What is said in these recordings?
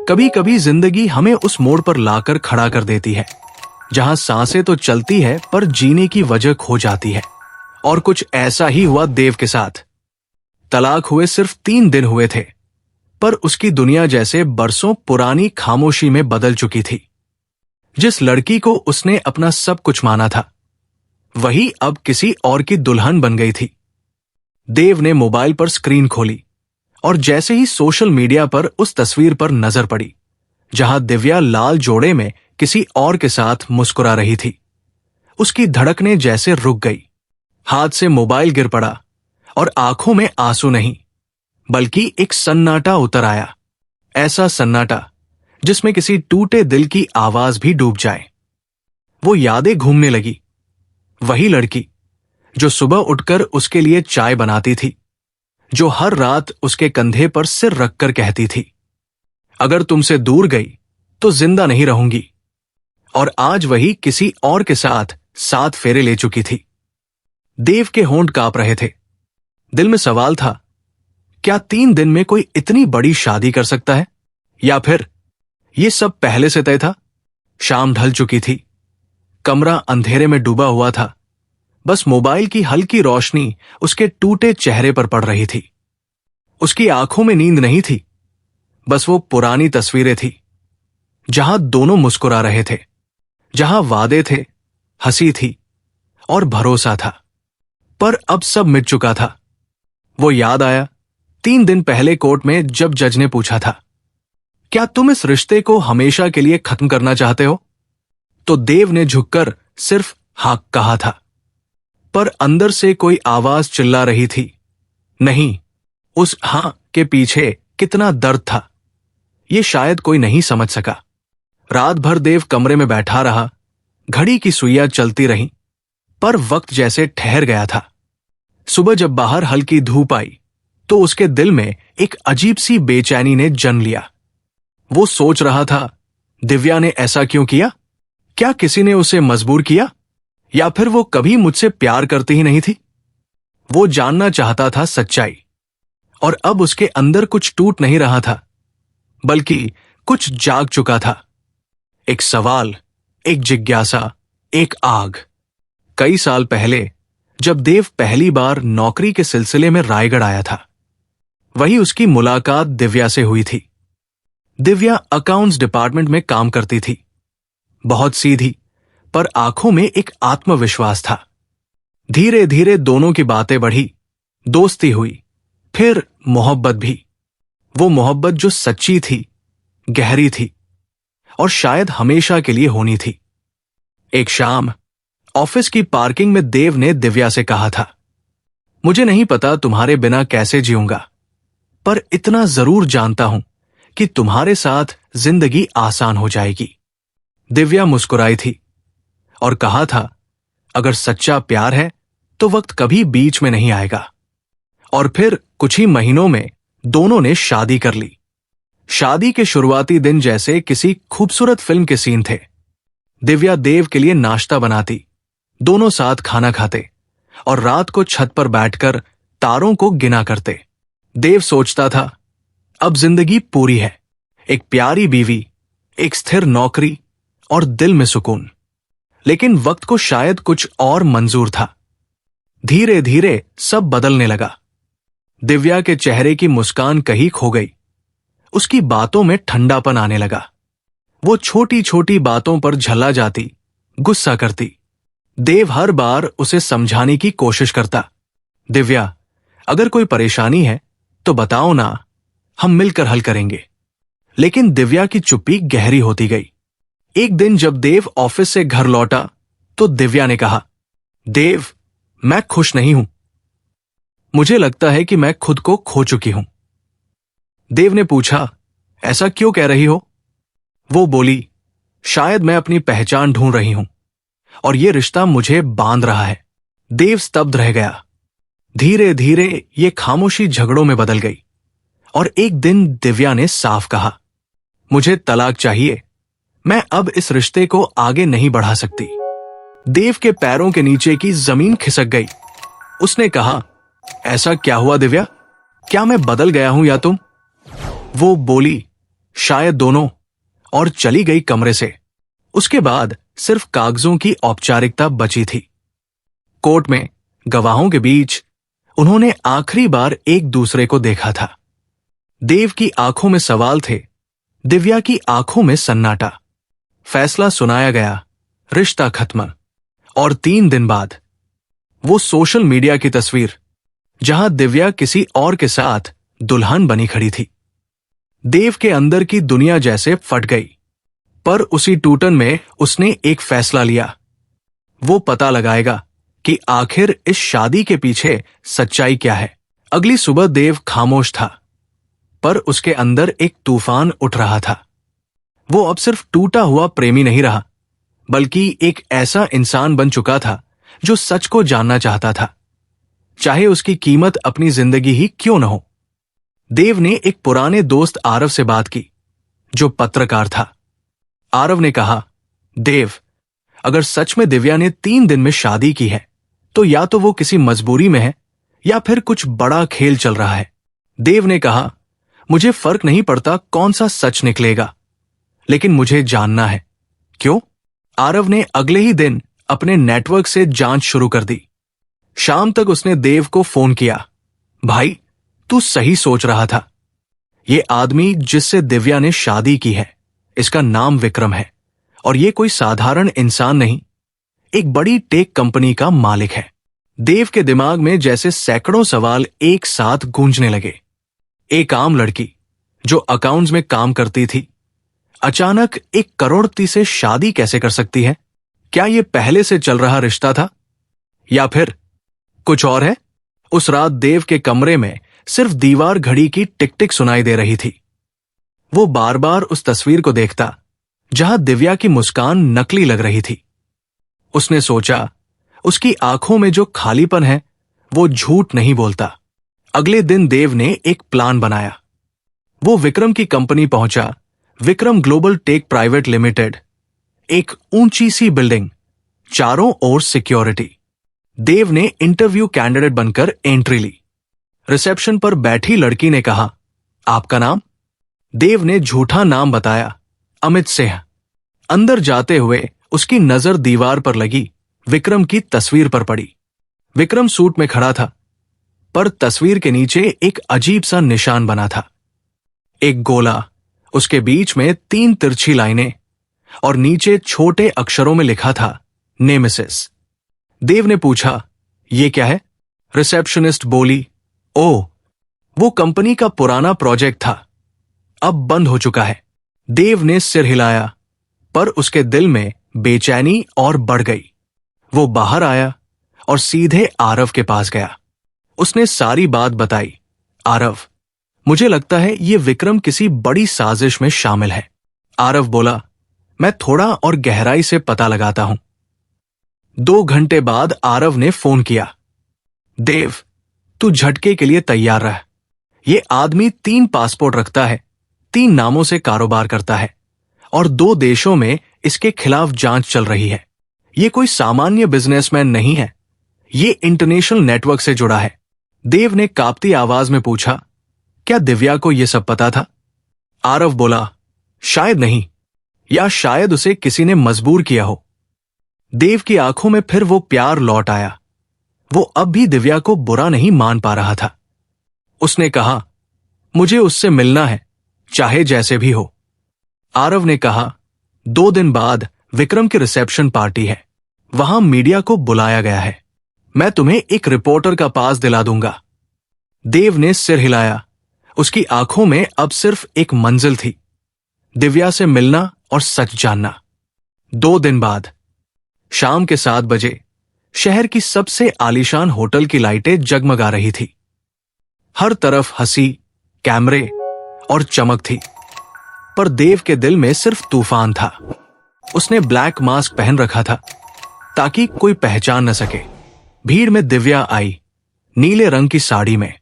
कभी कभी जिंदगी हमें उस मोड़ पर लाकर खड़ा कर देती है जहां सांसें तो चलती है पर जीने की वजह खो जाती है। और कुछ ऐसा ही हुआ देव के साथ। तलाक हुए सिर्फ 3 दिन हुए थे, पर उसकी दुनिया जैसे बरसों पुरानी खामोशी में बदल चुकी थी। जिस लड़की को उसने अपना सब कुछ माना था, वही अब किसी और की दुल्हन बन गई थी। देव ने मोबाइल पर स्क्रीन खोली और जैसे ही सोशल मीडिया पर उस तस्वीर पर नजर पड़ी जहां दिव्या लाल जोड़े में किसी और के साथ मुस्कुरा रही थी, उसकी धड़कनें जैसे रुक गई। हाथ से मोबाइल गिर पड़ा और आंखों में आंसू नहीं, बल्कि एक सन्नाटा उतर आया। ऐसा सन्नाटा जिसमें किसी टूटे दिल की आवाज भी डूब जाए। वो यादें घूमने लगी। वही लड़की जो सुबह उठकर उसके लिए चाय बनाती थी, जो हर रात उसके कंधे पर सिर रखकर कहती थी, अगर तुमसे दूर गई तो जिंदा नहीं रहूंगी। और आज वही किसी और के साथ 7 फेरे ले चुकी थी। देव के होंठ कांप रहे थे। दिल में सवाल था, क्या 3 दिन में कोई इतनी बड़ी शादी कर सकता है, या फिर ये सब पहले से तय था? शाम ढल चुकी थी। कमरा अंधेरे में डूबा हुआ था। बस मोबाइल की हल्की रोशनी उसके टूटे चेहरे पर पड़ रही थी। उसकी आंखों में नींद नहीं थी, बस वो पुरानी तस्वीरें थी जहां दोनों मुस्कुरा रहे थे, जहां वादे थे, हंसी थी और भरोसा था। पर अब सब मिट चुका था। वो याद आया 3 दिन पहले कोर्ट में जब जज ने पूछा था, क्या तुम इस रिश्ते को हमेशा के लिए खत्म करना चाहते हो? तो देव ने झुककर सिर्फ हाँ कहा था। पर अंदर से कोई आवाज चिल्ला रही थी, नहीं। उस हां के पीछे कितना दर्द था, ये शायद कोई नहीं समझ सका। रात भर देव कमरे में बैठा रहा। घड़ी की सुइयां चलती रहीं, पर वक्त जैसे ठहर गया था। सुबह जब बाहर हल्की धूप आई तो उसके दिल में एक अजीब सी बेचैनी ने जन्म लिया। वो सोच रहा था, दिव्या ने ऐसा क्यों किया? क्या किसी ने उसे मजबूर किया, या फिर वो कभी मुझसे प्यार करती ही नहीं थी? वो जानना चाहता था सच्चाई। और अब उसके अंदर कुछ टूट नहीं रहा था, बल्कि कुछ जाग चुका था। एक सवाल, एक जिज्ञासा, एक आग। कई साल पहले जब देव पहली बार नौकरी के सिलसिले में रायगढ़ आया था, वही उसकी मुलाकात दिव्या से हुई थी। दिव्या अकाउंट्स डिपार्टमेंट में काम करती थी। बहुत सीधी, पर आंखों में एक आत्मविश्वास था। धीरे धीरे दोनों की बातें बढ़ी, दोस्ती हुई, फिर मोहब्बत भी। वो मोहब्बत जो सच्ची थी, गहरी थी और शायद हमेशा के लिए होनी थी। एक शाम ऑफिस की पार्किंग में देव ने दिव्या से कहा था, मुझे नहीं पता तुम्हारे बिना कैसे जीऊंगा, पर इतना जरूर जानता हूं कि तुम्हारे साथ जिंदगी आसान हो जाएगी। दिव्या मुस्कुराई थी और कहा था, अगर सच्चा प्यार है तो वक्त कभी बीच में नहीं आएगा। और फिर कुछ ही महीनों में दोनों ने शादी कर ली। शादी के शुरुआती दिन जैसे किसी खूबसूरत फिल्म के सीन थे। दिव्या देव के लिए नाश्ता बनाती, दोनों साथ खाना खाते और रात को छत पर बैठकर तारों को गिना करते। देव सोचता था, अब जिंदगी पूरी है। एक प्यारी बीवी, एक स्थिर नौकरी और दिल में सुकून। लेकिन वक्त को शायद कुछ और मंजूर था। धीरे धीरे सब बदलने लगा। दिव्या के चेहरे की मुस्कान कहीं खो गई। उसकी बातों में ठंडापन आने लगा। वो छोटी छोटी बातों पर झल्ला जाती, गुस्सा करती। देव हर बार उसे समझाने की कोशिश करता, दिव्या, अगर कोई परेशानी है तो बताओ ना, हम मिलकर हल करेंगे। लेकिन दिव्या की चुप्पी गहरी होती गई। एक दिन जब देव ऑफिस से घर लौटा तो दिव्या ने कहा, देव, मैं खुश नहीं हूं। मुझे लगता है कि मैं खुद को खो चुकी हूं। देव ने पूछा, ऐसा क्यों कह रही हो? वो बोली, शायद मैं अपनी पहचान ढूंढ रही हूं और ये रिश्ता मुझे बांध रहा है। देव स्तब्ध रह गया। धीरे धीरे ये खामोशी झगड़ों में बदल गई और एक दिन दिव्या ने साफ कहा, मुझे तलाक चाहिए। मैं अब इस रिश्ते को आगे नहीं बढ़ा सकती। देव के पैरों के नीचे की जमीन खिसक गई। उसने कहा, ऐसा क्या हुआ दिव्या? क्या मैं बदल गया हूं या तुम? वो बोली, शायद दोनों, और चली गई कमरे से। उसके बाद सिर्फ कागजों की औपचारिकता बची थी। कोर्ट में गवाहों के बीच उन्होंने आखिरी बार एक दूसरे को देखा था। देव की आंखों में सवाल थे, दिव्या की आंखों में सन्नाटा। फैसला सुनाया गया, रिश्ता खत्म। और 3 दिन बाद वो सोशल मीडिया की तस्वीर जहां दिव्या किसी और के साथ दुल्हन बनी खड़ी थी। देव के अंदर की दुनिया जैसे फट गई। पर उसी टूटन में उसने एक फैसला लिया। वो पता लगाएगा कि आखिर इस शादी के पीछे सच्चाई क्या है। अगली सुबह देव खामोश था, पर उसके अंदर एक तूफान उठ रहा था। वो अब सिर्फ टूटा हुआ प्रेमी नहीं रहा, बल्कि एक ऐसा इंसान बन चुका था जो सच को जानना चाहता था, चाहे उसकी कीमत अपनी जिंदगी ही क्यों न हो। देव ने एक पुराने दोस्त आरव से बात की, जो पत्रकार था। आरव ने कहा, देव, अगर सच में दिव्या ने 3 दिन में शादी की है, तो या तो वो किसी मजबूरी में है या फिर कुछ बड़ा खेल चल रहा है। देव ने कहा, मुझे फर्क नहीं पड़ता कौन सा सच निकलेगा, लेकिन मुझे जानना है। क्यों? आरव ने अगले ही दिन अपने नेटवर्क से जांच शुरू कर दी। शाम तक उसने देव को फोन किया, भाई, तू सही सोच रहा था। ये आदमी जिससे दिव्या ने शादी की है, इसका नाम विक्रम है, और ये कोई साधारण इंसान नहीं, एक बड़ी टेक कंपनी का मालिक है। देव के दिमाग में जैसे सैकड़ों सवाल एक साथ गूंजने लगे। एक आम लड़की जो अकाउंट्स में काम करती थी, अचानक एक करोड़पति से शादी कैसे कर सकती है? क्या यह पहले से चल रहा रिश्ता था, या फिर कुछ और है? उस रात देव के कमरे में सिर्फ दीवार घड़ी की टिक टिक सुनाई दे रही थी। वो बार बार उस तस्वीर को देखता जहां दिव्या की मुस्कान नकली लग रही थी। उसने सोचा, उसकी आंखों में जो खालीपन है वो झूठ नहीं बोलता। अगले दिन देव ने एक प्लान बनाया। वो विक्रम की कंपनी पहुंचा, Vikram global tech private limited. एक ऊंची सी बिल्डिंग, चारों ओर सिक्योरिटी। देव ने इंटरव्यू कैंडिडेट बनकर एंट्री ली। रिसेप्शन पर बैठी लड़की ने कहा, आपका नाम? देव ने झूठा नाम बताया, अमित सिंह। अंदर जाते हुए उसकी नजर दीवार पर लगी विक्रम की तस्वीर पर पड़ी। विक्रम सूट में खड़ा था, पर तस्वीर के नीचे एक अजीब सा निशान बना था। एक गोला, उसके बीच में 3 तिरछी लाइनें, और नीचे छोटे अक्षरों में लिखा था, नेमेसिस। देव ने पूछा, ये क्या है? रिसेप्शनिस्ट बोली, ओह, वो कंपनी का पुराना प्रोजेक्ट था, अब बंद हो चुका है। देव ने सिर हिलाया, पर उसके दिल में बेचैनी और बढ़ गई। वो बाहर आया और सीधे आरव के पास गया। उसने सारी बात बताई। आरव, मुझे लगता है ये विक्रम किसी बड़ी साजिश में शामिल है। आरव बोला, मैं थोड़ा और गहराई से पता लगाता हूं। 2 घंटे बाद आरव ने फोन किया, देव, तू झटके के लिए तैयार रह। ये आदमी 3 पासपोर्ट रखता है, 3 नामों से कारोबार करता है, और 2 देशों में इसके खिलाफ जांच चल रही है। ये कोई सामान्य बिजनेसमैन नहीं है, ये इंटरनेशनल नेटवर्क से जुड़ा है। देव ने कांपती आवाज में पूछा, क्या दिव्या को यह सब पता था? आरव बोला, शायद नहीं, या शायद उसे किसी ने मजबूर किया हो। देव की आंखों में फिर वो प्यार लौट आया। वो अब भी दिव्या को बुरा नहीं मान पा रहा था। उसने कहा, मुझे उससे मिलना है, चाहे जैसे भी हो। आरव ने कहा, 2 दिन बाद विक्रम की रिसेप्शन पार्टी है, वहां मीडिया को बुलाया गया है। मैं तुम्हें एक रिपोर्टर का पास दिला दूंगा। देव ने सिर हिलाया। उसकी आंखों में अब सिर्फ एक मंजिल थी, दिव्या से मिलना और सच जानना। 2 दिन बाद शाम के 7 बजे शहर की सबसे आलीशान होटल की लाइटें जगमगा रही थी। हर तरफ हंसी, कैमरे और चमक थी, पर देव के दिल में सिर्फ तूफान था। उसने ब्लैक मास्क पहन रखा था ताकि कोई पहचान न सके। भीड़ में दिव्या आई, नीले रंग की साड़ी में,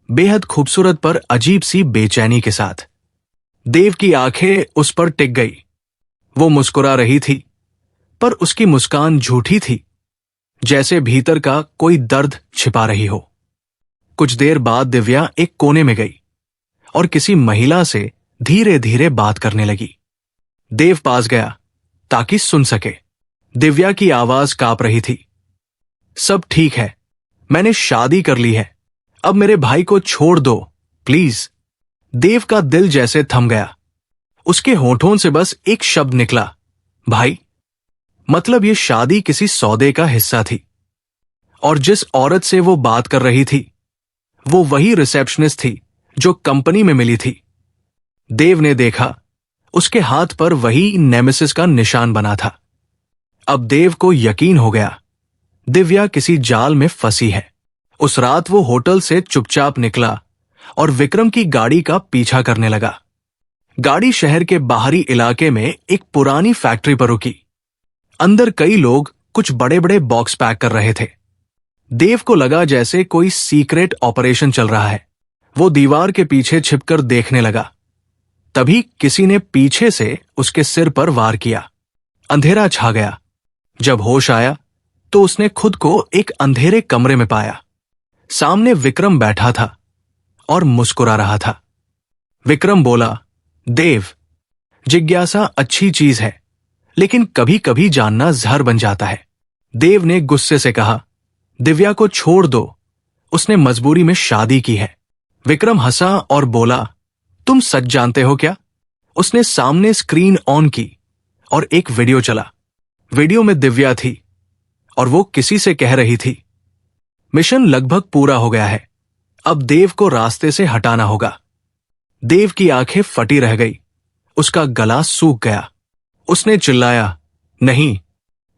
बेहद खूबसूरत पर अजीब सी बेचैनी के साथ। देव की आंखें उस पर टिक गई। वो मुस्कुरा रही थी, पर उसकी मुस्कान झूठी थी, जैसे भीतर का कोई दर्द छिपा रही हो। कुछ देर बाद दिव्या एक कोने में गई और किसी महिला से धीरे धीरे बात करने लगी। देव पास गया ताकि सुन सके। दिव्या की आवाज कांप रही थी। सब ठीक है, मैंने शादी कर ली है, अब मेरे भाई को छोड़ दो प्लीज। देव का दिल जैसे थम गया। उसके होठों से बस एक शब्द निकला, भाई। मतलब ये शादी किसी सौदे का हिस्सा थी। और जिस औरत से वो बात कर रही थी वो वही रिसेप्शनिस्ट थी जो कंपनी में मिली थी। देव ने देखा, उसके हाथ पर वही नेमेसिस का निशान बना था। अब देव को यकीन हो गया, दिव्या किसी जाल में फंसी है। उस रात वो होटल से चुपचाप निकला और विक्रम की गाड़ी का पीछा करने लगा। गाड़ी शहर के बाहरी इलाके में एक पुरानी फैक्ट्री पर रुकी। अंदर कई लोग कुछ बड़े बड़े बॉक्स पैक कर रहे थे। देव को लगा जैसे कोई सीक्रेट ऑपरेशन चल रहा है। वो दीवार के पीछे छिपकर देखने लगा। तभी किसी ने पीछे से उसके सिर पर वार किया। अंधेरा छा गया। जब होश आया तो उसने खुद को एक अंधेरे कमरे में पाया। सामने विक्रम बैठा था और मुस्कुरा रहा था। विक्रम बोला, देव, जिज्ञासा अच्छी चीज है, लेकिन कभी कभी जानना जहर बन जाता है। देव ने गुस्से से कहा, दिव्या को छोड़ दो, उसने मजबूरी में शादी की है। विक्रम हंसा और बोला, तुम सच जानते हो क्या? उसने सामने स्क्रीन ऑन की और एक वीडियो चला। वीडियो में दिव्या थी और वो किसी से कह रही थी, मिशन लगभग पूरा हो गया है, अब देव को रास्ते से हटाना होगा। देव की आंखें फटी रह गई, उसका गला सूख गया। उसने चिल्लाया, नहीं,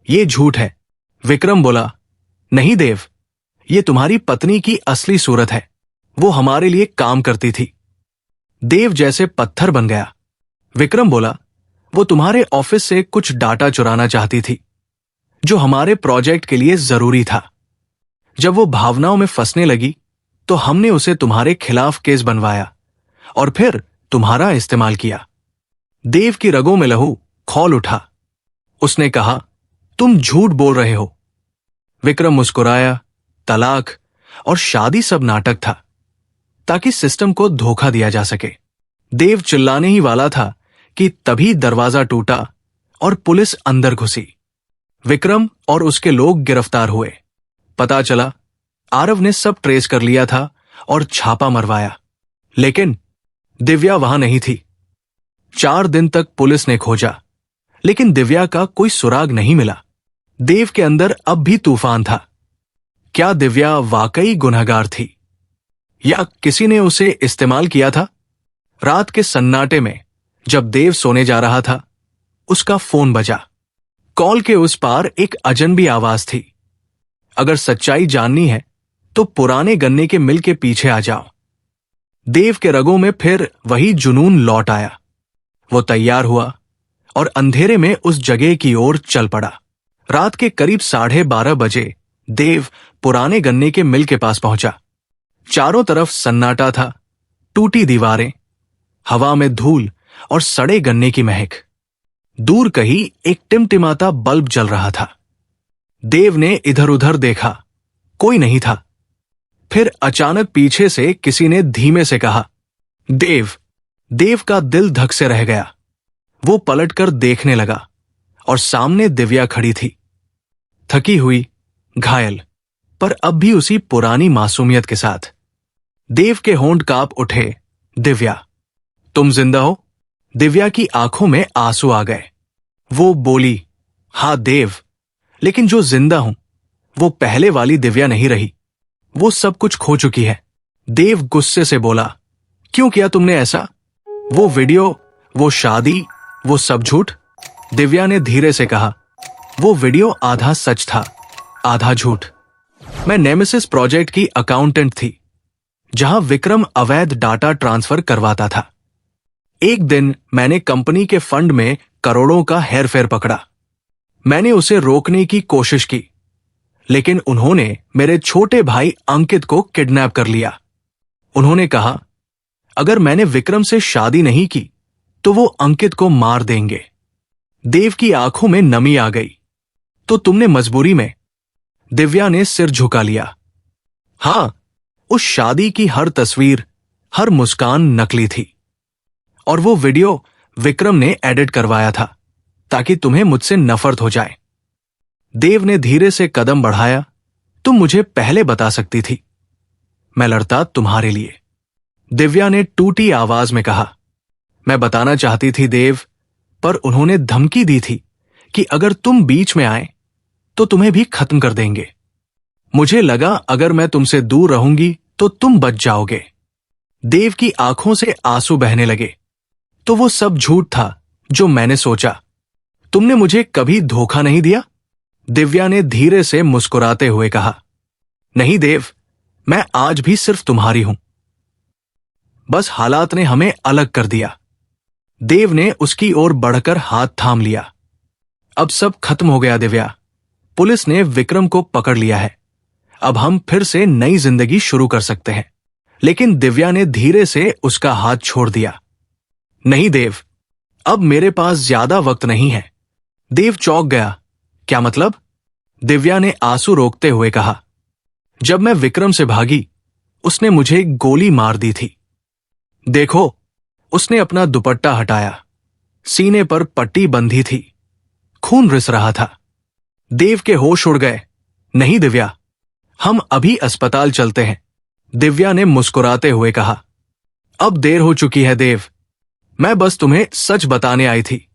ये झूठ है। विक्रम बोला, नहीं देव, ये तुम्हारी पत्नी की असली सूरत है, वो हमारे लिए काम करती थी। देव जैसे पत्थर बन गया। विक्रम बोला, वो तुम्हारे ऑफिस से कुछ डाटा चुराना चाहती थी जो हमारे प्रोजेक्ट के लिए जरूरी था। जब वो भावनाओं में फंसने लगी तो हमने उसे तुम्हारे खिलाफ केस बनवाया और फिर तुम्हारा इस्तेमाल किया। देव की रगों में लहू खौल उठा। उसने कहा, तुम झूठ बोल रहे हो। विक्रम मुस्कुराया। तलाक और शादी सब नाटक था ताकि सिस्टम को धोखा दिया जा सके। देव चिल्लाने ही वाला था कि तभी दरवाजा टूटा और पुलिस अंदर घुसी। विक्रम और उसके लोग गिरफ्तार हुए। पता चला आरव ने सब ट्रेस कर लिया था और छापा मरवाया, लेकिन दिव्या वहां नहीं थी। 4 दिन तक पुलिस ने खोजा, लेकिन दिव्या का कोई सुराग नहीं मिला। देव के अंदर अब भी तूफान था। क्या दिव्या वाकई गुनहगार थी या किसी ने उसे इस्तेमाल किया था? रात के सन्नाटे में जब देव सोने जा रहा था, उसका फोन बजा। कॉल के उस पार एक अजनबी आवाज थी, अगर सच्चाई जाननी है तो पुराने गन्ने के मिल के पीछे आ जाओ। देव के रगों में फिर वही जुनून लौट आया। वो तैयार हुआ और अंधेरे में उस जगह की ओर चल पड़ा। रात के करीब 12:30 बजे देव पुराने गन्ने के मिल के पास पहुंचा। चारों तरफ सन्नाटा था, टूटी दीवारें, हवा में धूल और सड़े गन्ने की महक। दूर कहीं एक टिमटिमाता बल्ब जल रहा था। देव ने इधर उधर देखा, कोई नहीं था। फिर अचानक पीछे से किसी ने धीमे से कहा, देव। देव का दिल धक से रह गया। वो पलटकर देखने लगा और सामने दिव्या खड़ी थी, थकी हुई, घायल, पर अब भी उसी पुरानी मासूमियत के साथ। देव के होंठ कांप उठे। दिव्या, तुम जिंदा हो? दिव्या की आंखों में आंसू आ गए। वो बोली, हां देव, लेकिन जो जिंदा हूं वो पहले वाली दिव्या नहीं रही। वो सब कुछ खो चुकी है। देव गुस्से से बोला, क्यों किया तुमने ऐसा? वो वीडियो, वो शादी, वो सब झूठ? दिव्या ने धीरे से कहा, वो वीडियो आधा सच था, आधा झूठ। मैं नेमेसिस प्रोजेक्ट की अकाउंटेंट थी, जहां विक्रम अवैध डाटा ट्रांसफर करवाता था। एक दिन मैंने कंपनी के फंड में करोड़ों का हेरफेर पकड़ा। मैंने उसे रोकने की कोशिश की, लेकिन उन्होंने मेरे छोटे भाई अंकित को किडनैप कर लिया। उन्होंने कहा, अगर मैंने विक्रम से शादी नहीं की तो वो अंकित को मार देंगे। देव की आंखों में नमी आ गई। तो तुमने मजबूरी में? दिव्या ने सिर झुका लिया। हां, उस शादी की हर तस्वीर, हर मुस्कान नकली थी। और वो वीडियो विक्रम ने एडिट करवाया था ताकि तुम्हें मुझसे नफरत हो जाए। देव ने धीरे से कदम बढ़ाया। तुम मुझे पहले बता सकती थी, मैं लड़ता तुम्हारे लिए। दिव्या ने टूटी आवाज में कहा। मैं बताना चाहती थी देव, पर उन्होंने धमकी दी थी कि अगर तुम बीच में आए तो तुम्हें भी खत्म कर देंगे। मुझे लगा अगर मैं तुमसे दूर रहूंगी तो तुम बच जाओगे। देव की आंखों से आंसू बहने लगे। तो वो सब झूठ था जो मैंने सोचा। तुमने मुझे कभी धोखा नहीं दिया? दिव्या ने धीरे से मुस्कुराते हुए कहा। नहीं देव, मैं आज भी सिर्फ तुम्हारी हूं। बस हालात ने हमें अलग कर दिया। देव ने उसकी ओर बढ़कर हाथ थाम लिया। अब सब खत्म हो गया दिव्या। पुलिस ने विक्रम को पकड़ लिया है। अब हम फिर से नई जिंदगी शुरू कर सकते हैं। लेकिन दिव्या ने धीरे से उसका हाथ छोड़ दिया। नहीं देव, अब मेरे पास ज्यादा वक्त नहीं है। देव चौंक गया। क्या मतलब? दिव्या ने आंसू रोकते हुए कहा। जब मैं विक्रम से भागी, उसने मुझे गोली मार दी थी। देखो, उसने अपना दुपट्टा हटाया। सीने पर पट्टी बंधी थी। खून रिस रहा था। देव के होश उड़ गए। नहीं दिव्या, हम अभी अस्पताल चलते हैं, दिव्या ने मुस्कुराते हुए कहा। अब देर हो चुकी है देव, मैं बस तुम्हें सच बताने आई थी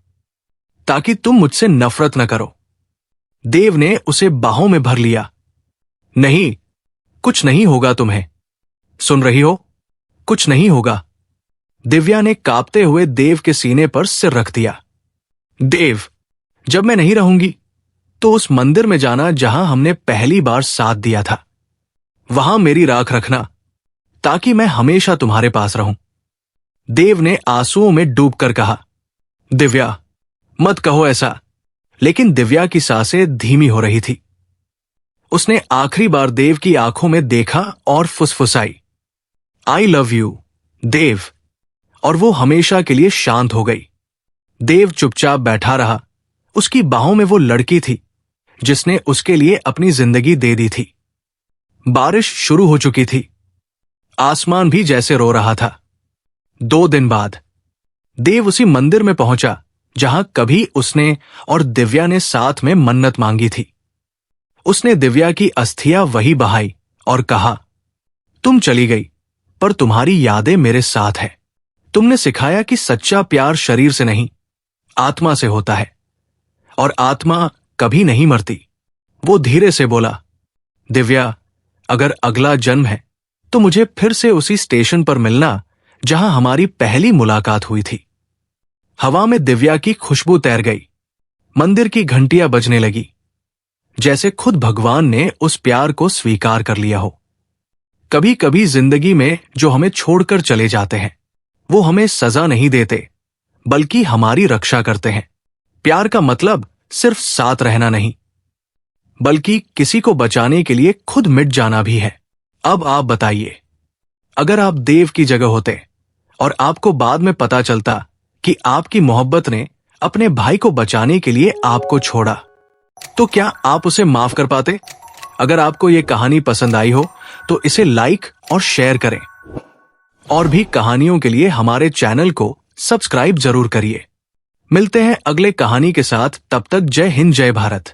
ताकि तुम मुझसे नफरत न करो। देव ने उसे बाहों में भर लिया। नहीं, कुछ नहीं होगा तुम्हें। सुन रही हो? कुछ नहीं होगा। दिव्या ने कांपते हुए देव के सीने पर सिर रख दिया। देव, जब मैं नहीं रहूंगी तो उस मंदिर में जाना जहां हमने पहली बार साथ दिया था, वहां मेरी राख रखना ताकि मैं हमेशा तुम्हारे पास रहूं। देव ने आंसुओं में डूबकर कहा। दिव्या, मत कहो ऐसा। लेकिन दिव्या की सांसें धीमी हो रही थी। उसने आखिरी बार देव की आंखों में देखा और फुसफुसाई, आई लव यू देव, और वो हमेशा के लिए शांत हो गई। देव चुपचाप बैठा रहा। उसकी बाहों में वो लड़की थी जिसने उसके लिए अपनी जिंदगी दे दी थी। बारिश शुरू हो चुकी थी। आसमान भी जैसे रो रहा था। 2 दिन बाद देव उसी मंदिर में पहुंचा जहां कभी उसने और दिव्या ने साथ में मन्नत मांगी थी। उसने दिव्या की अस्थियां वही बहाई और कहा, तुम चली गई पर तुम्हारी यादें मेरे साथ है। तुमने सिखाया कि सच्चा प्यार शरीर से नहीं, आत्मा से होता है, और आत्मा कभी नहीं मरती। वो धीरे से बोला, दिव्या, अगर अगला जन्म है तो मुझे फिर से उसी स्टेशन पर मिलना जहां हमारी पहली मुलाकात हुई थी। हवा में दिव्या की खुशबू तैर गई। मंदिर की घंटियां बजने लगी, जैसे खुद भगवान ने उस प्यार को स्वीकार कर लिया हो। कभी कभी जिंदगी में जो हमें छोड़कर चले जाते हैं, वो हमें सजा नहीं देते, बल्कि हमारी रक्षा करते हैं। प्यार का मतलब सिर्फ साथ रहना नहीं, बल्कि किसी को बचाने के लिए खुद मिट जाना भी है। अब आप बताइए, अगर आप देव की जगह होते और आपको बाद में पता चलता कि आपकी मोहब्बत ने अपने भाई को बचाने के लिए आपको छोड़ा, तो क्या आप उसे माफ कर पाते? अगर आपको यह कहानी पसंद आई हो तो इसे लाइक और शेयर करें। और भी कहानियों के लिए हमारे चैनल को सब्सक्राइब जरूर करिए। मिलते हैं अगले कहानी के साथ। तब तक जय हिंद, जय भारत।